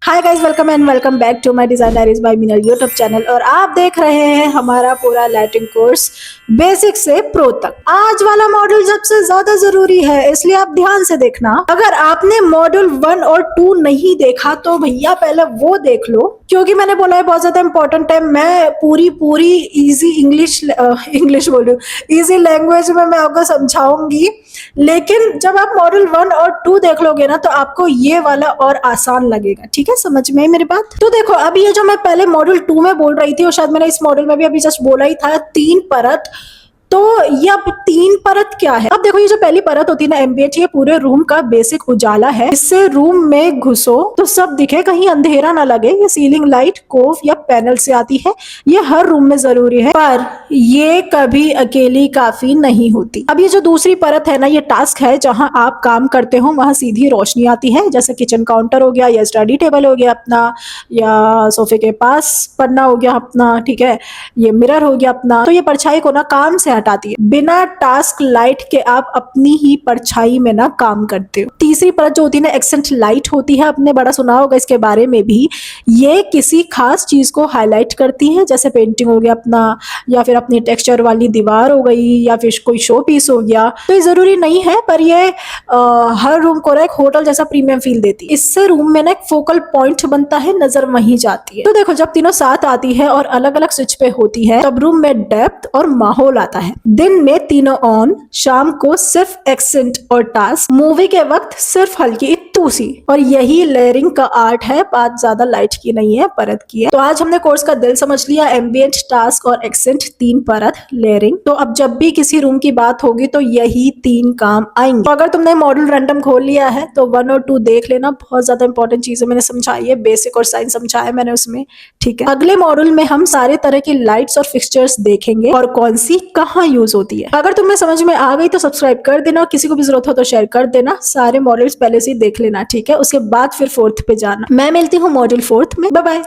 Hi guys, welcome back to my design diaries by Meenal YouTube channel. और आप देख रहे हैं हमारा पूरा लाइटिंग कोर्स बेसिक से प्रो तक। आज वाला मॉड्यूल सबसे ज्यादा जरूरी है, इसलिए आप ध्यान से देखना। अगर आपने मॉड्यूल 1 और 2 नहीं देखा तो भैया पहले वो देख लो, क्योंकि मैंने बोला है बहुत ज्यादा इंपॉर्टेंट है। मैं पूरी इजी इंग्लिश बोल रही हूँ, इजी लैंग्वेज में मैं आपको समझाऊंगी। लेकिन जब आप मॉड्यूल 1 और 2 देख लोगे ना तो आपको ये वाला और आसान लगेगा। ठीक है, समझ में आई मेरी बात? तो देखो, अभी ये जो मैं पहले मॉड्यूल 2 में बोल रही थी और शायद मैंने इस मॉड्यूल में भी अभी जस्ट बोला ही था, 3 परत। तो ये अब 3 परत क्या है? अब देखो, ये जो पहली परत होती है ना एमबीएच, ये पूरे रूम का बेसिक उजाला है। इससे रूम में घुसो तो सब दिखे, कहीं अंधेरा ना लगे। ये सीलिंग लाइट कोव या पैनल से आती है। ये हर रूम में जरूरी है, पर ये कभी अकेली काफी नहीं होती। अब ये जो दूसरी परत है ना, ये टास्क है जहां आप काम करते हो, वहां सीधी रोशनी आती है। जैसे किचन काउंटर हो गया, या स्टडी टेबल हो गया अपना, या सोफे के पास पन्ना हो गया अपना, ठीक है, ये मिरर हो गया अपना। तो ये परछाई को ना काम से हटाती है। बिना टास्क लाइट के आप अपनी ही परछाई में ना काम करते हो। तीसरी परत जो होती है ना, एक्सेंट लाइट होती है। आपने बड़ा सुना होगा इसके बारे में भी। ये किसी खास चीज को हाईलाइट करती है, जैसे पेंटिंग हो गया अपना, या फिर अपनी टेक्सचर वाली दीवार हो गई, या फिर कोई शो पीस हो गया। तो ये जरूरी नहीं है, पर ये हर रूम को ना एक होटल जैसा प्रीमियम फील देती है। इससे रूम में ना एक फोकल पॉइंट बनता है, नजर वहीं जाती है। तो देखो, जब तीनों साथ आती है और अलग अलग स्विच पे होती है, तब रूम में डेप्थ और माहौल आता है। दिन में तीनों ऑन, शाम को सिर्फ एक्सेंट और टास्क, मूवी के वक्त सिर्फ हल्की इत्तू सी। और यही लेयरिंग का आर्ट है, बात ज्यादा लाइट की नहीं है, परत की है। तो आज हमने कोर्स का दिल समझ लिया, एम्बिएंट, टास्क और एक्सेंट, 3 परत लेयरिंग। तो अब जब भी किसी रूम की बात होगी तो यही 3 काम आएंगे। तो अगर तुमने मॉड्यूल रैंडम खोल लिया है तो 1 और 2 देख लेना, बहुत ज्यादा इंपॉर्टेंट चीजें मैंने समझाई है, बेसिक और साइंस समझाया मैंने उसमें। ठीक है, अगले मॉड्यूल में हम सारे तरह की लाइट्स और फिक्सचर्स देखेंगे और कौन सी कहाँ यूज होती है। अगर तुम्हें समझ में आ गई तो सब्सक्राइब कर देना, किसी को भी जरूरत हो तो शेयर कर देना। सारे मॉड्यूल्स पहले से ही देख लेना, ठीक है, उसके बाद फिर 4th पे जाना। मैं मिलती हूँ मॉड्यूल 4th में। Bye bye.